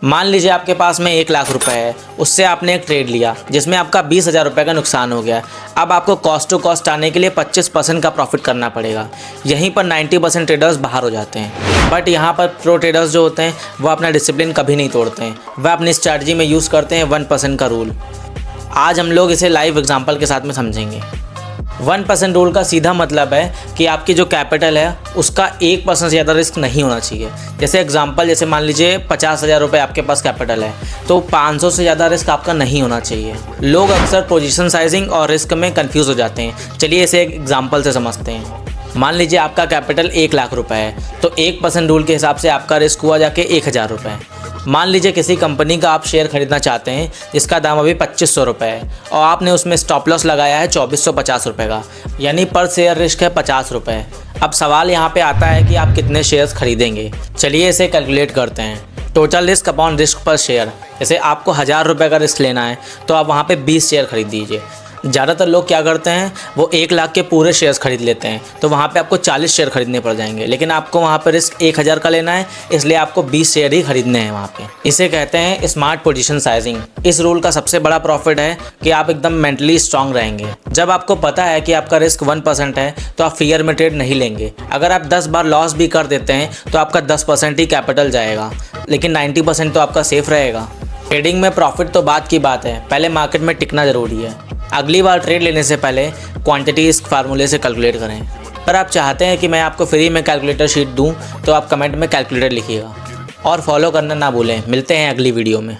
मान लीजिए आपके पास में 1 लाख रुपए है, उससे आपने एक ट्रेड लिया जिसमें आपका 20,000 रुपये का नुकसान हो गया। अब आपको कॉस्ट टू कॉस्ट आने के लिए 25% का प्रॉफिट करना पड़ेगा। यहीं पर 90% ट्रेडर्स बाहर हो जाते हैं। बट यहाँ पर प्रो ट्रेडर्स जो होते हैं वो अपना डिसिप्लिन कभी नहीं तोड़ते हैं, वह अपनी स्ट्रैटेजी में यूज़ करते हैं 1% का रूल। आज हम लोग इसे लाइव एग्जाम्पल के साथ में समझेंगे। 1% रूल का सीधा मतलब है कि आपकी जो कैपिटल है उसका 1% से ज़्यादा रिस्क नहीं होना चाहिए। जैसे एग्जांपल, जैसे मान लीजिए 50,000 रुपये आपके पास कैपिटल है तो 500 से ज़्यादा रिस्क आपका नहीं होना चाहिए। लोग अक्सर पोजीशन साइजिंग और रिस्क में कंफ्यूज हो जाते हैं। चलिए इसे एक एग्जांपल से समझते हैं। मान लीजिए आपका कैपिटल 1 लाख रुपए है तो 1% रूल के हिसाब से आपका रिस्क हुआ जाके 1,000 रुपये। मान लीजिए किसी कंपनी का आप शेयर खरीदना चाहते हैं जिसका दाम अभी 2,500 रुपये है और आपने उसमें स्टॉप लॉस लगाया है 2,450 रुपये का, यानी पर शेयर रिस्क है 50 रुपये। अब सवाल यहाँ पे आता है कि आप कितने शेयर्स खरीदेंगे। चलिए इसे कैलकुलेट करते हैं। टोटल रिस्क अपॉन रिस्क पर शेयर, जैसे आपको 1,000 रुपये का रिस्क लेना है तो आप वहाँ पे 20 शेयर खरीद दीजिए। ज़्यादातर लोग क्या करते हैं, वो 1 लाख के पूरे शेयर्स खरीद लेते हैं तो वहाँ पे आपको 40 शेयर खरीदने पड़ जाएंगे। लेकिन आपको वहाँ पे रिस्क 1,000 का लेना है, इसलिए आपको 20 शेयर ही खरीदने हैं वहाँ पे। इसे कहते हैं स्मार्ट पोजीशन साइजिंग। इस रूल का सबसे बड़ा प्रॉफिट है कि आप एकदम मेंटली स्ट्रांग रहेंगे। जब आपको पता है कि आपका रिस्क 1% है तो आप फियर में ट्रेड नहीं लेंगे। अगर आप 10 बार लॉस भी कर देते हैं तो आपका 10% ही कैपिटल जाएगा, लेकिन 90% तो आपका सेफ रहेगा। ट्रेडिंग में प्रॉफिट तो बात की बात है, पहले मार्केट में टिकना ज़रूरी है। अगली बार ट्रेड लेने से पहले क्वांटिटी इस फार्मूले से कैलकुलेट करें। अगर आप चाहते हैं कि मैं आपको फ्री में कैलकुलेटर शीट दूं तो आप कमेंट में कैलकुलेटर लिखिएगा और फॉलो करना ना भूलें। मिलते हैं अगली वीडियो में।